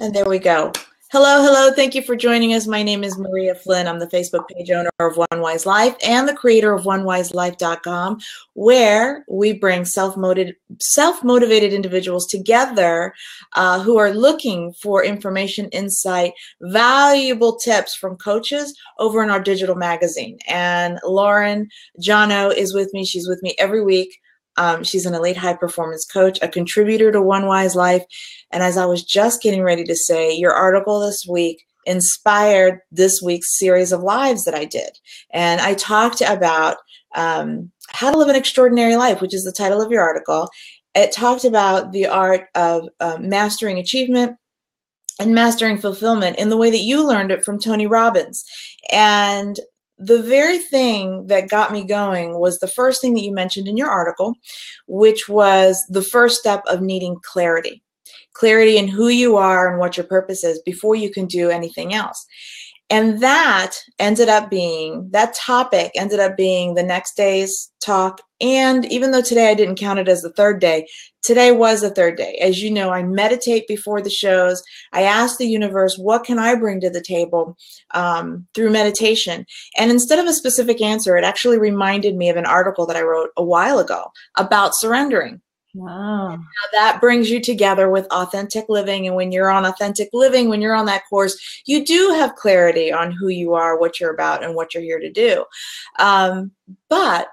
And there we go. Hello, hello. Thank you for joining us. My name is Maria Flynn. I'm the Facebook page owner of One Wise Life and the creator of OneWiseLife.com, where we bring self-motivated individuals together who are looking for information, insight, valuable tips from coaches over in our digital magazine. And Lauren Jono is with me. She's with me every week. She's an elite high performance coach, a contributor to One Wise Life. And as I was just getting ready to say, your article this week inspired this week's series of lives that I did. And I talked about how to live an extraordinary life, which is the title of your article. It talked about the art of mastering achievement and mastering fulfillment in the way that you learned it from Tony Robbins. And the very thing that got me going was the first thing that you mentioned in your article, which was the first step of needing clarity. Clarity in who you are and what your purpose is before you can do anything else. And that topic ended up being the next day's talk. And even though today I didn't count it as the third day, today was the third day. As you know, I meditate before the shows. I ask the universe, what can I bring to the table through meditation? And instead of a specific answer, it actually reminded me of an article that I wrote a while ago about surrendering. Wow. Now that brings you together with authentic living. And when you're on authentic living, when you're on that course, you do have clarity on who you are, what you're about, and what you're here to do. But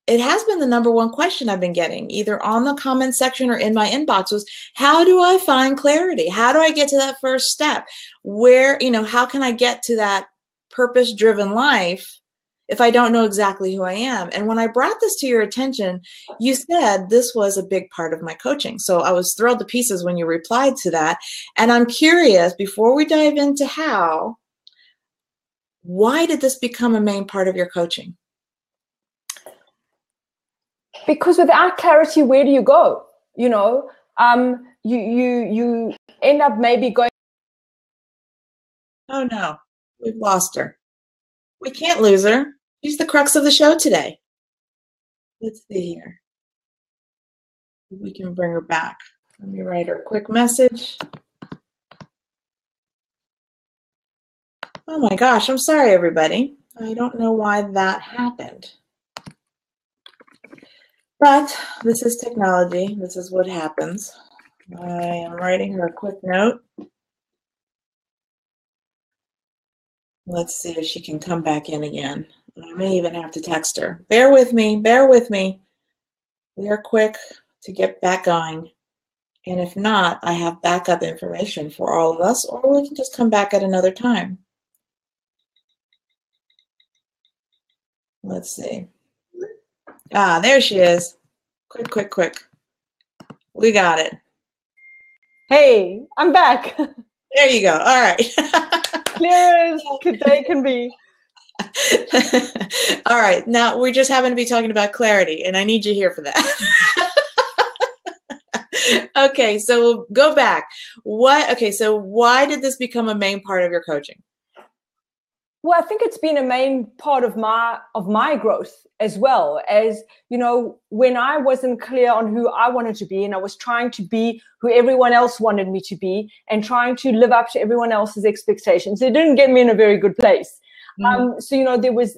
it has been the number one question I've been getting, either on the comment section or in my inbox, was how do I find clarity? How do I get to that first step? How can I get to that purpose-driven life if I don't know exactly who I am? And when I brought this to your attention, you said this was a big part of my coaching. So I was thrilled to pieces when you replied to that. And I'm curious, before we dive into why did this become a main part of your coaching? Because without clarity, where do you go? You end up maybe going. Oh no, we've lost her. We can't lose her. She's the crux of the show today. Let's see here. We can bring her back. Let me write her a quick message. Oh my gosh, I'm sorry, everybody. I don't know why that happened. But this is technology. This is what happens. I am writing her a quick note. Let's see if she can come back in again. I may even have to text her. Bear with me. Bear with me. We are quick to get back going. And if not, I have backup information for all of us, or we can just come back at another time. Let's see. Ah, there she is. Quick. We got it. Hey, I'm back. There you go. All right. Clear as they can be. All right. Now, we just happen to be talking about clarity, and I need you here for that. Okay, so we'll go back. So why did this become a main part of your coaching? Well, I think it's been a main part of my growth, as well as, when I wasn't clear on who I wanted to be, and I was trying to be who everyone else wanted me to be and trying to live up to everyone else's expectations. It didn't get me in a very good place. So,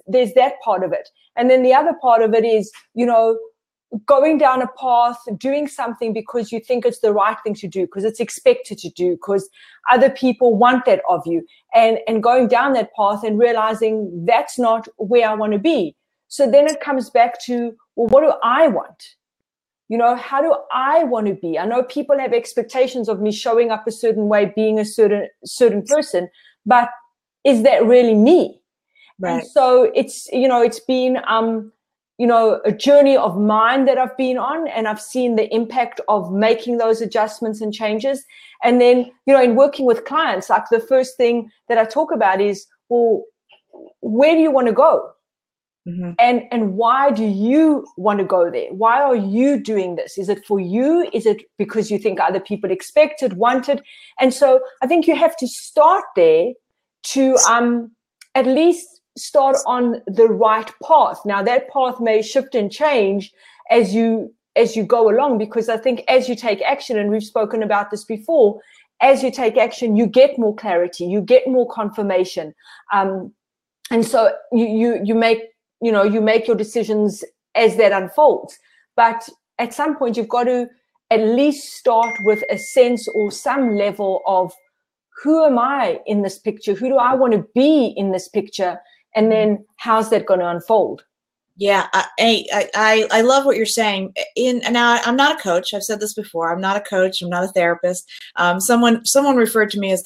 there's that part of it. And then the other part of it is, going down a path, doing something because you think it's the right thing to do, because it's expected to do, because other people want that of you, and going down that path and realizing that's not where I want to be. So then it comes back to, well, what do I want? How do I want to be? I know people have expectations of me showing up a certain way, being a certain person, but is that really me? Right. And so it's been a journey of mine that I've been on, and I've seen the impact of making those adjustments and changes. And then, in working with clients, like the first thing that I talk about is, well, where do you want to go? Mm-hmm. And why do you want to go there? Why are you doing this? Is it for you? Is it because you think other people expect it, want it? And so I think you have to start there to at least start on the right path. Now that path may shift and change as you go along, because I think as you take action, and we've spoken about this before, as you take action, you get more clarity, you get more confirmation. And so you make your decisions as that unfolds. But at some point, you've got to at least start with a sense or some level of, who am I in this picture? Who do I want to be in this picture? And then how's that going to unfold? Yeah, I love what you're saying. Now, I'm not a coach. I've said this before. I'm not a coach. I'm not a therapist. Someone referred to me as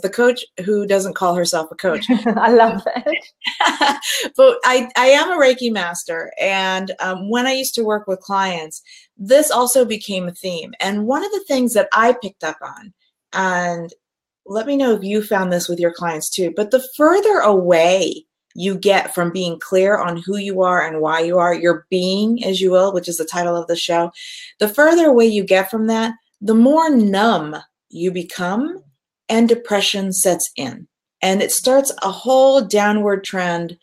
the coach who doesn't call herself a coach. I love that. But I am a Reiki master, and when I used to work with clients, this also became a theme. And one of the things that I picked up on, and let me know if you found this with your clients too, but the further away you get from being clear on who you are and why you are, your being, as you will, which is the title of the show, the further away you get from that, the more numb you become and depression sets in. And it starts a whole downward trend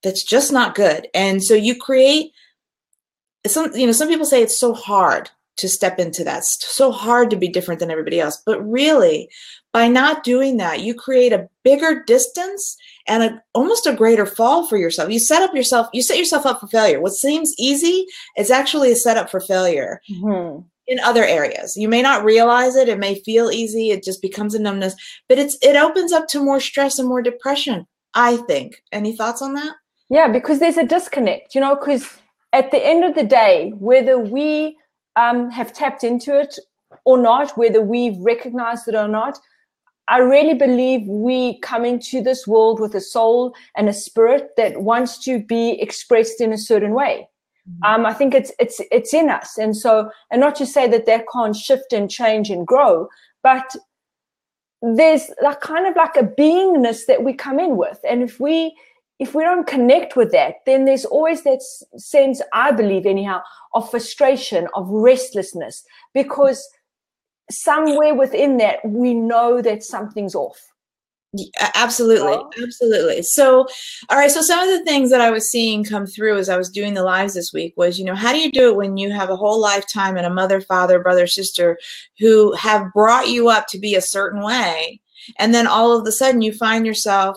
that's just not good. And so you create some people say it's so hard to step into that. It's so hard to be different than everybody else. But really, by not doing that, you create a bigger distance and almost a greater fall for yourself. You set yourself up for failure. What seems easy is actually a setup for failure in other areas. You may not realize it. It may feel easy. It just becomes a numbness, but it opens up to more stress and more depression, I think. Any thoughts on that? Yeah, because there's a disconnect, because at the end of the day, whether we have tapped into it or not, whether we've recognized it or not, I really believe we come into this world with a soul and a spirit that wants to be expressed in a certain way. I think it's in us. And so, and not to say that can't shift and change and grow, but there's kind of like a beingness that we come in with. And if we don't connect with that, then there's always that sense, I believe anyhow, of frustration, of restlessness, because somewhere within that, we know that something's off. Yeah, absolutely. Absolutely. So, all right. So some of the things that I was seeing come through as I was doing the lives this week was, how do you do it when you have a whole lifetime and a mother, father, brother, sister who have brought you up to be a certain way, and then all of a sudden you find yourself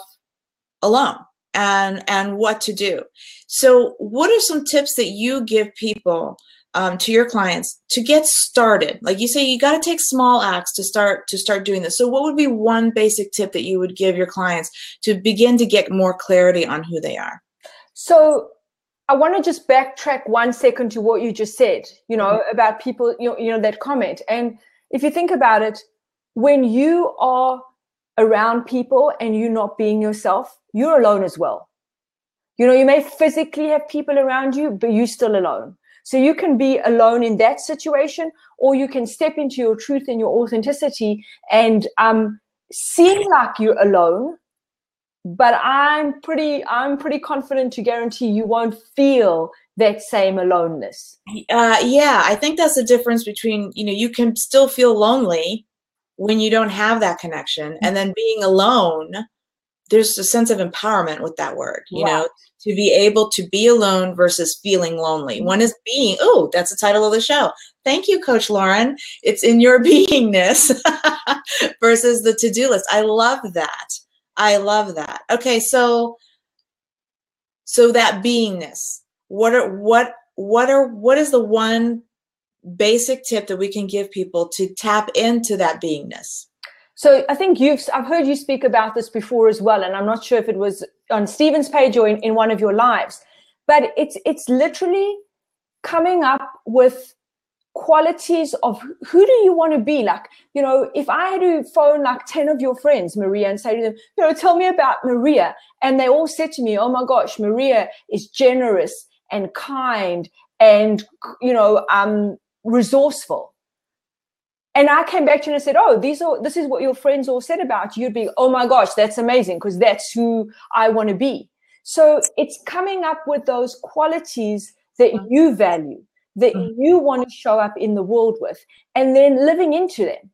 alone and what to do. So what are some tips that you give people to your clients to get started? Like you say, you got to take small acts to start doing this. So what would be one basic tip that you would give your clients to begin to get more clarity on who they are? So I want to just backtrack 1 second to what you just said, about people, that comment. And if you think about it, when you are around people and you're not being yourself, you're alone as well. You may physically have people around you, but you're still alone. So you can be alone in that situation, or you can step into your truth and your authenticity and seem like you're alone. But I'm pretty confident to guarantee you won't feel that same aloneness. Yeah, I think that's the difference between, you can still feel lonely when you don't have that connection, and then being alone, there's a sense of empowerment with that word, to be able to be alone versus feeling lonely. One is being, that's the title of the show. Thank you, Coach Lauren. It's in your beingness versus the to-do list. I love that. I love that. Okay, so that beingness, what is the one basic tip that we can give people to tap into that beingness? So I think I've heard you speak about this before as well, and I'm not sure if it was on Stephen's page or in one of your lives, but it's literally coming up with qualities of who do you want to be. Like, if I had to phone like 10 of your friends, Maria, and say to them, tell me about Maria, and they all said to me, oh my gosh, Maria is generous and kind and, resourceful. And I came back to you and I said, this is what your friends all said about you. You'd be, oh my gosh, that's amazing, because that's who I want to be. So it's coming up with those qualities that you value, that you want to show up in the world with, and then living into them.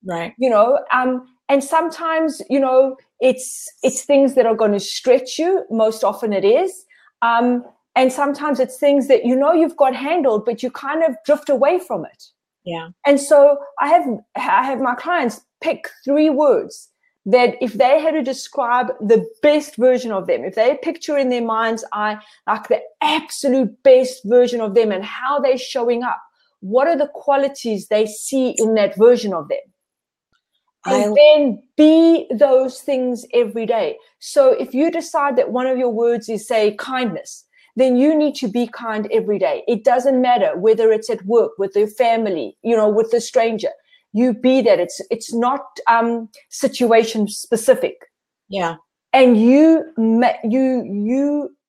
Right. And sometimes, it's things that are going to stretch you. Most often it is. And sometimes it's things that you've got handled, but you kind of drift away from it. Yeah. And so I have my clients pick 3 words that if they had to describe the best version of them, if they picture in their mind's eye like the absolute best version of them and how they're showing up, what are the qualities they see in that version of them? And then be those things every day. So if you decide that one of your words is, say, kindness, then you need to be kind every day. It doesn't matter whether it's at work, with your family, you know, with a stranger. You be that. It's not situation specific. Yeah. And you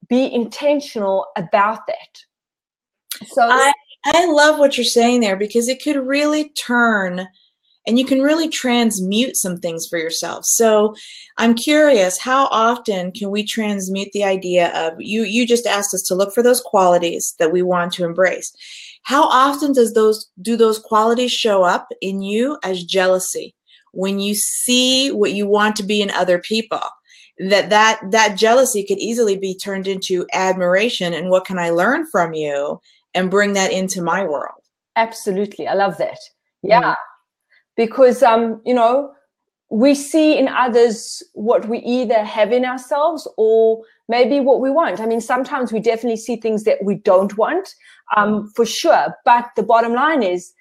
be intentional about that. So I love what you're saying there, because it could really turn, and you can really transmute some things for yourself. So I'm curious, how often can we transmute the idea of, you just asked us to look for those qualities that we want to embrace. How often do those qualities show up in you as jealousy? When you see what you want to be in other people, that jealousy could easily be turned into admiration, and what can I learn from you and bring that into my world? Absolutely. I love that. Yeah. Because, you know, we see in others what we either have in ourselves or maybe what we want. I mean, sometimes we definitely see things that we don't want, for sure. But the bottom line is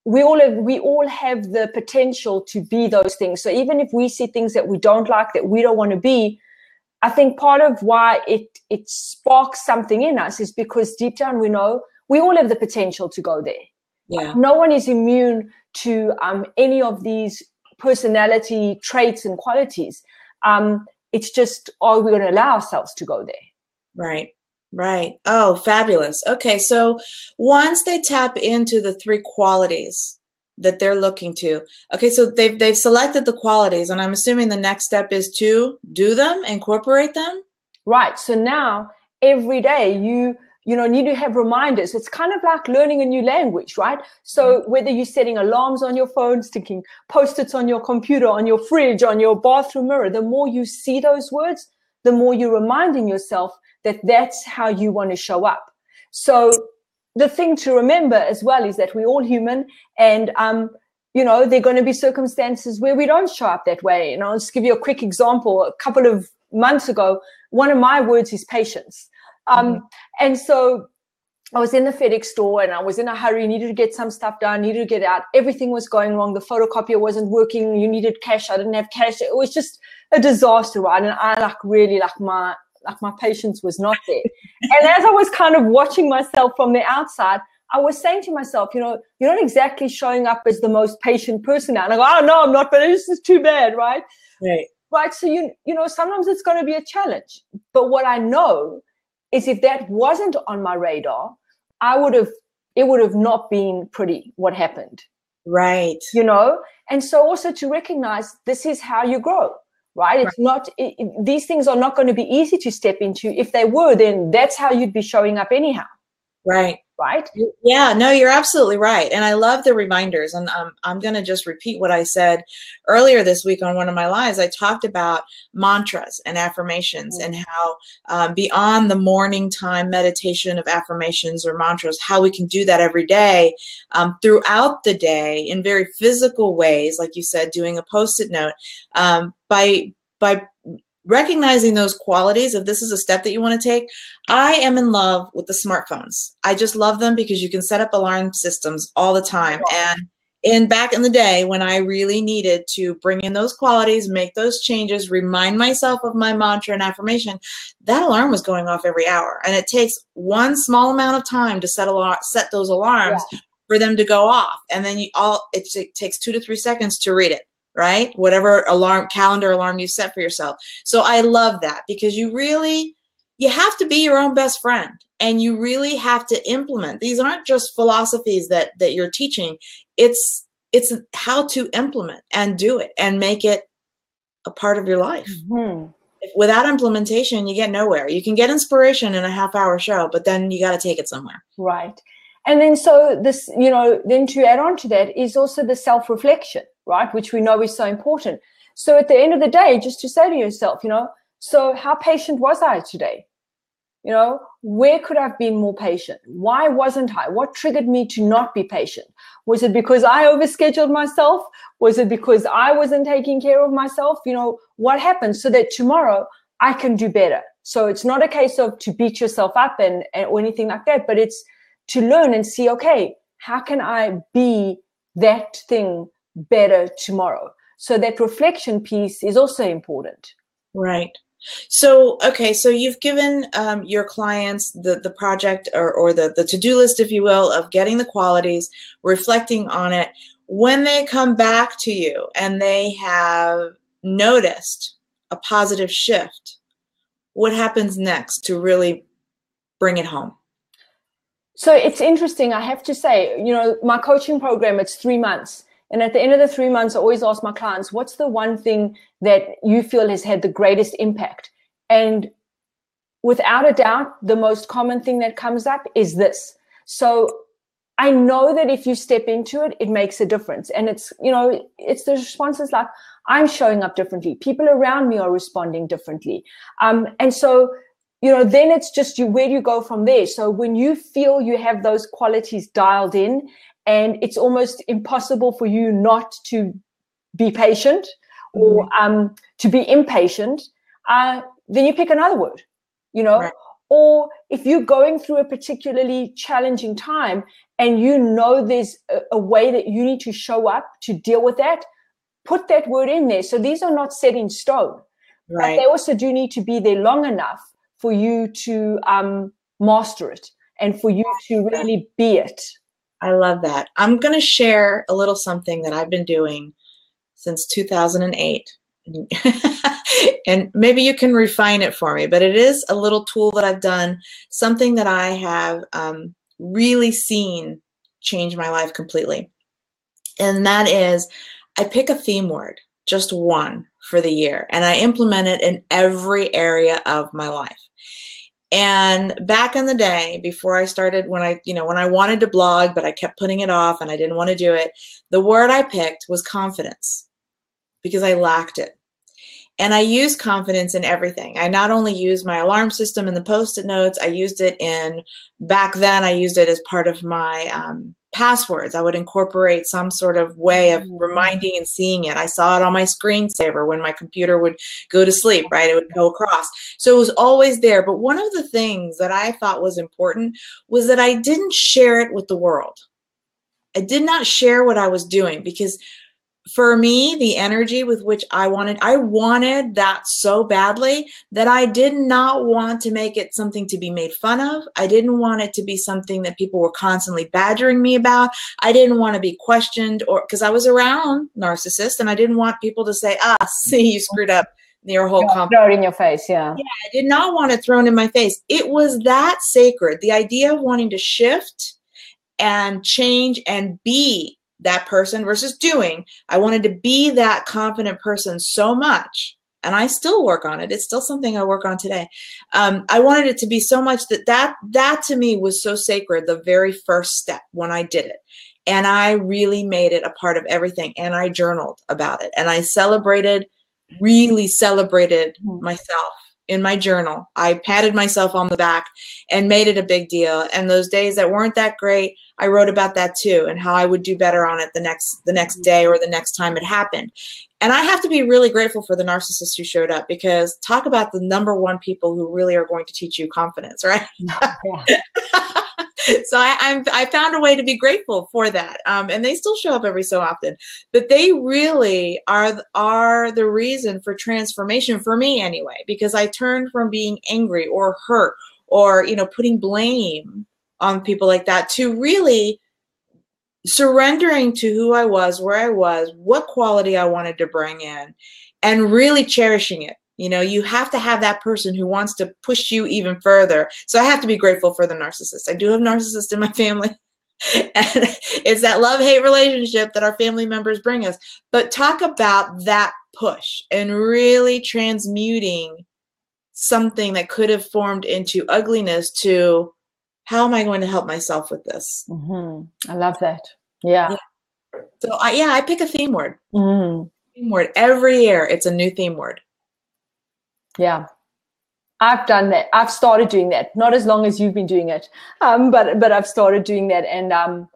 we all have the potential to be those things. So even if we see things that we don't like, that we don't want to be, I think part of why it sparks something in us is because deep down we know we all have the potential to go there. Yeah. No one is immune to any of these personality traits and qualities. It's just, are we going to allow ourselves to go there? Right. Right. Oh, fabulous. Okay. So once they tap into the 3 qualities that they're looking to, okay, so they've selected the qualities, and I'm assuming the next step is to do them, incorporate them. Right. So now every day you need to have reminders. It's kind of like learning a new language, right? So whether you're setting alarms on your phone, sticking Post-its on your computer, on your fridge, on your bathroom mirror, the more you see those words, the more you're reminding yourself that that's how you want to show up. So the thing to remember as well is that we're all human, and you know, there are going to be circumstances where we don't show up that way. And I'll just give you a quick example. A couple of months ago, one of my words is patience. And so I was in the FedEx store and I was in a hurry, needed to get some stuff done, needed to get out. Everything was going wrong. The photocopier wasn't working. You needed cash. I didn't have cash. It was just a disaster, right? And I really my patience was not there. And as I was kind of watching myself from the outside, I was saying to myself, you know, you're not exactly showing up as the most patient person now. And I go, oh, no, I'm not, but this is too bad, right? Right. Right. So, you know, sometimes it's going to be a challenge. But what I know is if that wasn't on my radar, it would have not been pretty what happened. Right. You know, and so also to recognize this is how you grow, right? It's not, these things are not going to be easy to step into. If they were, then that's how you'd be showing up anyhow. Right. Right? Yeah, no, you're absolutely right. And I love the reminders. And I'm going to just repeat what I said earlier this week on one of my lives. I talked about mantras and affirmations and how beyond the morning time meditation of affirmations or mantras, how we can do that every day throughout the day in very physical ways, like you said, doing a Post-it note, by recognizing those qualities. If this is a step that you want to take, I am in love with the smartphones. I just love them because you can set up alarm systems all the time. And back in the day when I really needed to bring in those qualities, make those changes, remind myself of my mantra and affirmation, that alarm was going off every hour. And it takes one small amount of time to set those alarms for them to go off. And then it takes 2 to 3 seconds to read it. Right? Whatever calendar alarm you set for yourself. So I love that, because you have to be your own best friend, and you really have to implement. These aren't just philosophies that you're teaching. It's how to implement and do it and make it a part of your life. Without implementation, you get nowhere. You can get inspiration in a half-hour show, but then you got to take it somewhere. Right. And then so this, you know, then to add on to that is also the self-reflection, right? Which we know is so important. So at the end of the day, just to say to yourself, you know, so how patient was I today? You know, where could I have been more patient? Why wasn't I? What triggered me to not be patient? Was it because I overscheduled myself? Was it because I wasn't taking care of myself? You know, what happened so that tomorrow I can do better? So it's not a case of to beat yourself up and or anything like that, but it's to learn and see, okay, how can I be that thing better tomorrow? So that reflection piece is also important. Right. So, okay, so you've given your clients the project or the to-do list, if you will, of getting the qualities, reflecting on it. When they come back to you and they have noticed a positive shift, what happens next to really bring it home? So it's interesting. I have to say, you know, my coaching program, it's 3 months. And at the end of the 3 months, I always ask my clients, what's the one thing that you feel has had the greatest impact? And without a doubt, the most common thing that comes up is this. So I know that if you step into it, it makes a difference. And it's, you know, it's the responses like, I'm showing up differently. People around me are responding differently. And so, you know, then it's just you, where do you go from there? So when you feel you have those qualities dialed in, and it's almost impossible for you not to be patient or to be impatient, then you pick another word, you know. Right. Or if you're going through a particularly challenging time and you know there's a way that you need to show up to deal with that, put that word in there. So these are not set in stone, right? But they also do need to be there long enough for you to master it and for you to really be it. I love that. I'm going to share a little something that I've been doing since 2008. And maybe you can refine it for me, but it is a little tool that I've done, something that I have really seen change my life completely. And that is, I pick a theme word, just one for the year, and I implement it in every area of my life. And back in the day, before I started, when I wanted to blog, but I kept putting it off and I didn't want to do it, the word I picked was confidence, because I lacked it. And I use confidence in everything. I not only use my alarm system and the Post-it notes, I used it back then I used it as part of my passwords. I would incorporate some sort of way of reminding and seeing it. I saw it on my screensaver when my computer would go to sleep, right? It would go across. So it was always there. But one of the things that I thought was important was that I didn't share it with the world. I did not share what I was doing, because for me, the energy with which I wanted that so badly that I did not want to make it something to be made fun of. I didn't want it to be something that people were constantly badgering me about. I didn't want to be questioned, or because I was around narcissists and I didn't want people to say, see, you screwed up your whole company. Throw it in your face, yeah. Yeah, I did not want it thrown in my face. It was that sacred. The idea of wanting to shift and change and be that person versus doing. I wanted to be that confident person so much, and I still work on it. It's still something I work on today. I wanted it to be so much that to me was so sacred, the very first step when I did it. And I really made it a part of everything. And I journaled about it. And I really celebrated myself in my journal. I patted myself on the back and made it a big deal. And those days that weren't that great, I wrote about that too, and how I would do better on it the next day or the next time it happened. And I have to be really grateful for the narcissists who showed up, because talk about the #1 people who really are going to teach you confidence, right? Yeah. So I found a way to be grateful for that. And they still show up every so often, but they really are the reason for transformation for me anyway, because I turned from being angry or hurt or, putting blame on people like that to really surrendering to who I was, where I was, what quality I wanted to bring in, and really cherishing it. You have to have that person who wants to push you even further. So I have to be grateful for the narcissist. I do have narcissists in my family. And it's that love-hate relationship that our family members bring us. But talk about that push and really transmuting something that could have formed into ugliness to, how am I going to help myself with this? I love that. Yeah. So I pick a theme word. Theme word every year. It's a new theme word. Yeah. I've done that. I've started doing that. Not as long as you've been doing it, but I've started doing that, and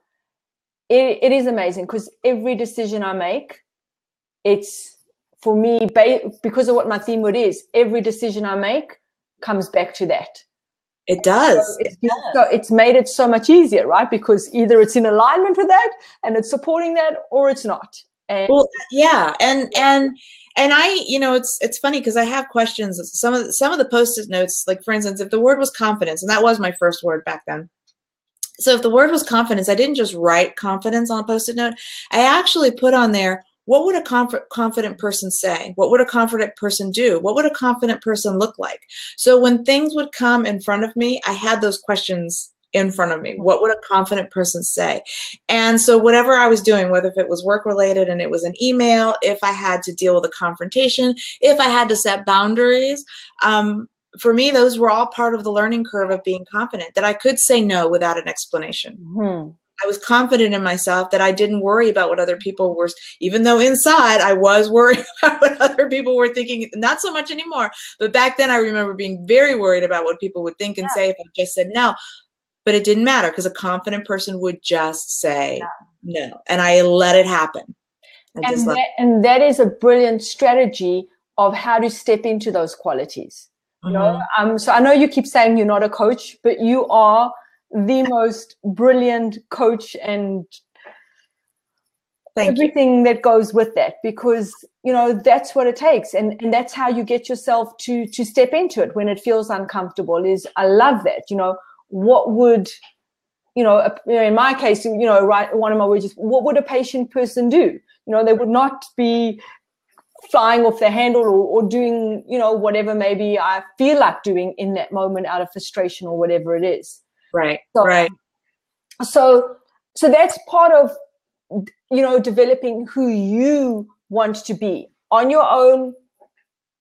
it is amazing because every decision I make, it's for me because of what my theme word is. Every decision I make comes back to that. It does. So it's made it so much easier, right? Because either it's in alignment with that and it's supporting that, or it's not. And well, yeah, and I, it's funny because I have questions. Some of the Post-it notes, like for instance, if the word was confidence, and that was my first word back then. So if the word was confidence, I didn't just write confidence on a Post-it note. I actually put on there, what would a confident person say? What would a confident person do? What would a confident person look like? So when things would come in front of me, I had those questions in front of me. What would a confident person say? And so whatever I was doing, whether if it was work related and it was an email, if I had to deal with a confrontation, if I had to set boundaries, for me, those were all part of the learning curve of being confident, that I could say no without an explanation. Mm-hmm. I was confident in myself that I didn't worry about what other people were, even though inside I was worried about what other people were thinking. Not so much anymore, but back then I remember being very worried about what people would think and say if I just said no. But it didn't matter because a confident person would just say no, and I let it happen. And that is a brilliant strategy of how to step into those qualities. You know, so I know you keep saying you're not a coach, but you are the most brilliant coach, and everything that goes with that, because that's what it takes, and that's how you get yourself to step into it when it feels uncomfortable. I love that. What would in my case, right, one of my words is, what would a patient person do? They would not be flying off their handle or doing, whatever maybe I feel like doing in that moment out of frustration or whatever it is. Right. So, right. So that's part of, developing who you want to be on your own,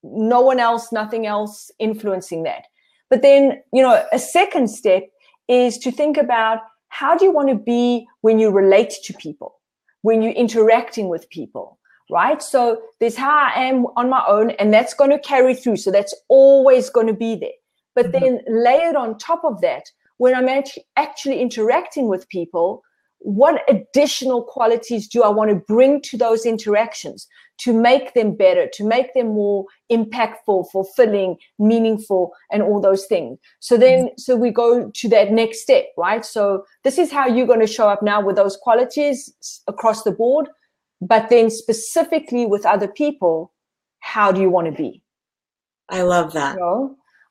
no one else, nothing else influencing that. But then, a second step is to think about, how do you want to be when you relate to people, when you're interacting with people? Right? So there's how I am on my own, and that's going to carry through. So that's always going to be there. But then layered on top of that, when I'm actually interacting with people, what additional qualities do I want to bring to those interactions to make them better, to make them more impactful, fulfilling, meaningful, and all those things? So then, so we go to that next step, right? So this is how you're going to show up now with those qualities across the board. But then specifically with other people, how do you want to be? I love that.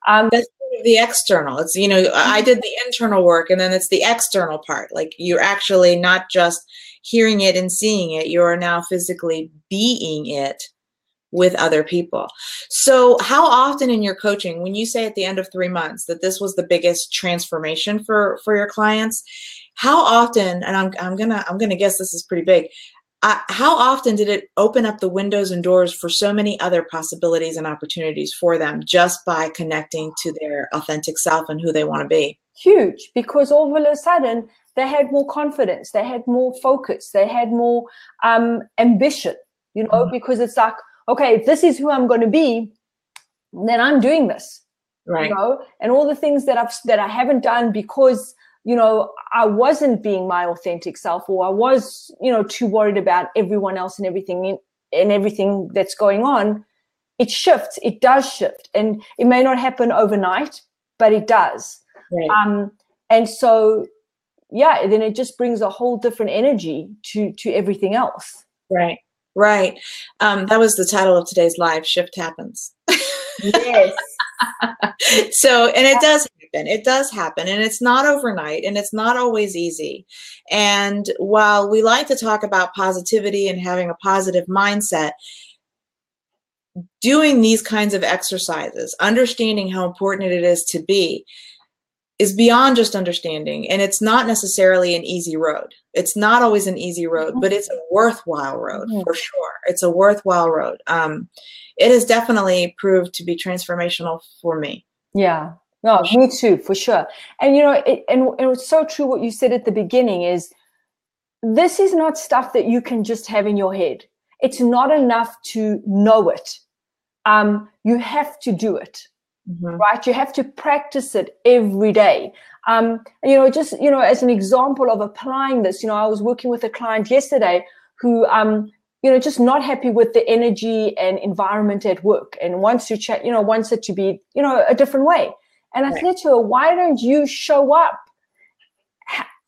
That's the external. It's, I did the internal work, and then it's the external part. Like, you're actually not just hearing it and seeing it, you are now physically being it with other people. So how often in your coaching, when you say at the end of 3 months that this was the biggest transformation for your clients, how often, and I'm gonna guess this is pretty big, how often did it open up the windows and doors for so many other possibilities and opportunities for them just by connecting to their authentic self and who they want to be? Huge, because all of a sudden they had more confidence, they had more focus, they had more ambition, because it's like, okay, if this is who I'm going to be, then I'm doing this, right? And all the things that I haven't done because I wasn't being my authentic self, or I was, too worried about everyone else and everything that's going on. It shifts. It does shift, and it may not happen overnight, but it does. Right. And so, yeah, then it just brings a whole different energy to everything else. Right. Right. That was the title of today's live. Shift happens. Yes. So, and it does happen. It does happen, and it's not overnight, and it's not always easy. And while we like to talk about positivity and having a positive mindset, doing these kinds of exercises, understanding how important it is to be, is beyond just understanding. And it's not necessarily an easy road. It's not always an easy road, but it's a worthwhile road for sure. It's a worthwhile road. It has definitely proved to be transformational for me. Yeah. No, me too, for sure. And, and it's so true what you said at the beginning is, this is not stuff that you can just have in your head. It's not enough to know it. You have to do it. right? You have to practice it every day. Just, as an example of applying this, I was working with a client yesterday who, just not happy with the energy and environment at work and wants it to be, a different way. And I said to her, why don't you show up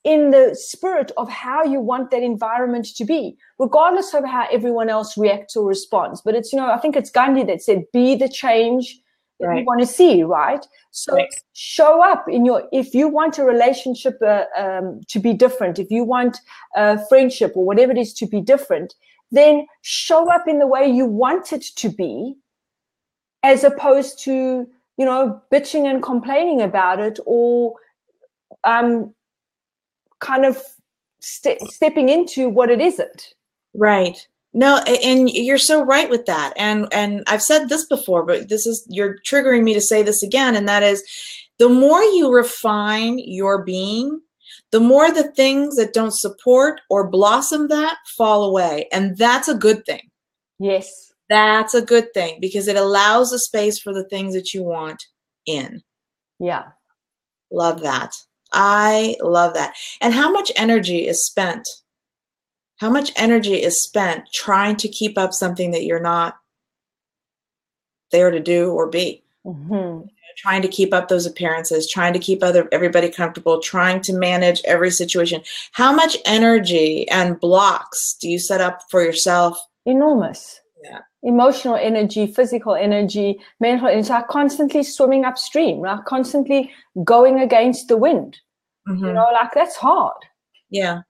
in the spirit of how you want that environment to be, regardless of how everyone else reacts or responds? But it's, I think it's Gandhi that said, be the change that you want to see, right? So show up if you want a relationship to be different, if you want a friendship or whatever it is to be different, then show up in the way you want it to be, as opposed to, bitching and complaining about it, or kind of stepping into what it isn't. Right. No, and you're so right with that. And I've said this before, but you're triggering me to say this again. And that is, the more you refine your being, the more the things that don't support or blossom that fall away. And that's a good thing. Yes. That's a good thing, because it allows a space for the things that you want in. Yeah. Love that. I love that. And how much energy is spent? How much energy is spent trying to keep up something that you're not there to do or be? Trying to keep up those appearances, trying to keep everybody comfortable, trying to manage every situation. How much energy and blocks do you set up for yourself? Enormous. Yeah. Emotional energy, physical energy, mental energy, are constantly swimming upstream, like constantly going against the wind. That's hard. Yeah.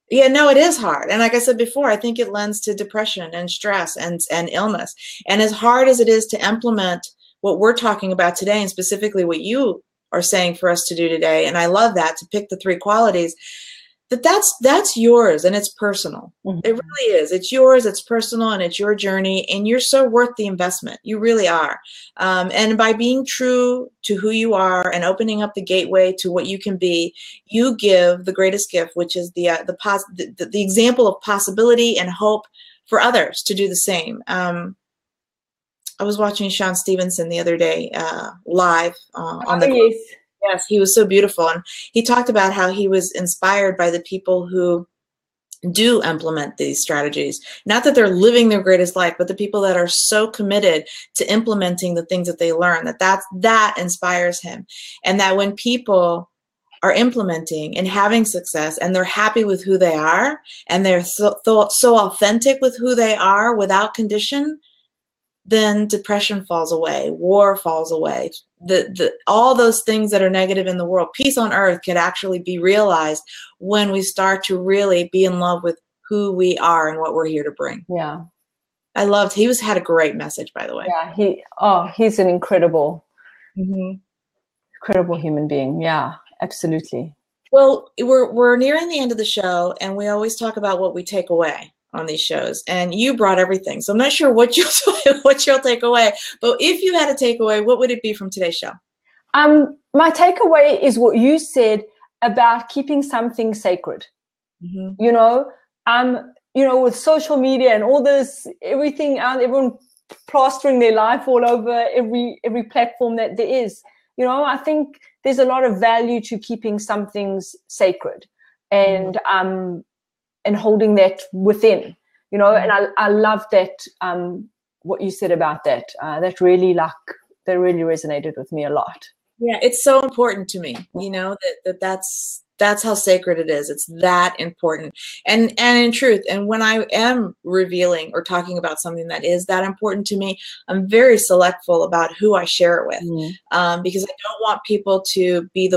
Yeah, no, it is hard. And like I said before, I think it lends to depression and stress and illness. And as hard as it is to implement what we're talking about today, and specifically what you are saying for us to do today, and I love that, to pick the 3 qualities, that's yours and it's personal. It really is. It's yours, it's personal, and it's your journey, and you're so worth the investment. You really are. And by being true to who you are and opening up the gateway to what you can be, you give the greatest gift, which is the example of possibility and hope for others to do the same. I was watching Sean Stevenson the other day live on the yes. Yes, he was so beautiful. And he talked about how he was inspired by the people who do implement these strategies. Not that they're living their greatest life, but the people that are so committed to implementing the things that they learn, that inspires him. And that when people are implementing and having success and they're happy with who they are, and they're so authentic with who they are without condition, then depression falls away, war falls away. All those things that are negative in the world, peace on earth, can actually be realized when we start to really be in love with who we are and what we're here to bring. Yeah. He had a great message, by the way. Yeah, he's an incredible human being. Yeah, absolutely. Well, we're nearing the end of the show, and we always talk about what we take away on these shows, and you brought everything, so I'm not sure what you'll take away, but if you had a takeaway, what would it be from today's show? My takeaway is what you said about keeping something sacred. With social media and all this, everything, everyone plastering their life all over every platform that there is. I think there's a lot of value to keeping some things sacred, and holding that within, and I love that, what you said about that. That really resonated with me a lot. Yeah, it's so important to me, that's how sacred it is. It's that important. And in truth, and when I am revealing or talking about something that is that important to me, I'm very selectful about who I share it with, because I don't want people to be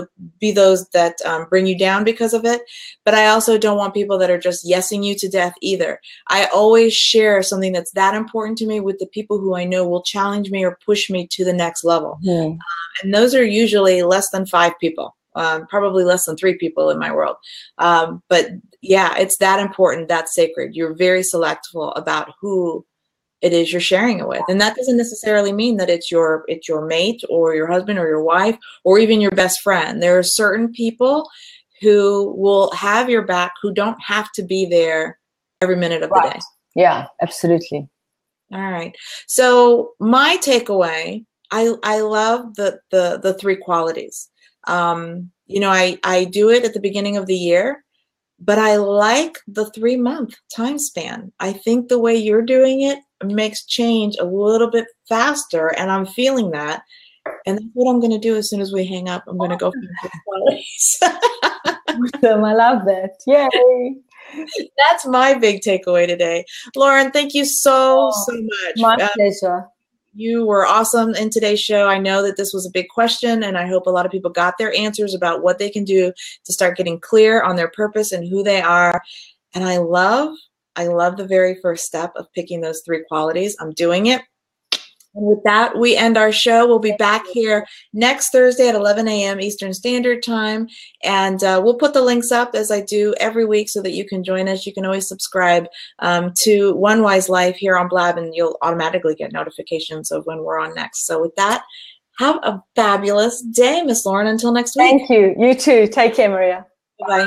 those that bring you down because of it. But I also don't want people that are just yesing you to death either. I always share something that's that important to me with the people who I know will challenge me or push me to the next level. And those are usually less than 5 people. Probably less than 3 people in my world. But yeah, it's that important, that's sacred. You're very selectful about who it is you're sharing it with. And that doesn't necessarily mean that it's your mate or your husband or your wife or even your best friend. There are certain people who will have your back, who don't have to be there every minute of the day. Yeah, absolutely. All right. So my takeaway, I love the three qualities. You know, I do it at the beginning of the year, but I like the 3-month time span. I think the way you're doing it makes change a little bit faster, and I'm feeling that. And that's what I'm going to do as soon as we hang up. I'm going to go for the qualities. Awesome. I love that. Yay. That's my big takeaway today. Lauren, thank you so much. My pleasure. You were awesome in today's show. I know that this was a big question, and I hope a lot of people got their answers about what they can do to start getting clear on their purpose and who they are. And I love the very first step of picking those 3 qualities. I'm doing it. And with that, we end our show. We'll be back here next Thursday at 11 a.m. Eastern Standard Time. And we'll put the links up as I do every week so that you can join us. You can always subscribe to One Wise Life here on Blab, and you'll automatically get notifications of when we're on next. So with that, have a fabulous day, Miss Lauren. Until next week. Thank you. You too. Take care, Maria. Bye-bye.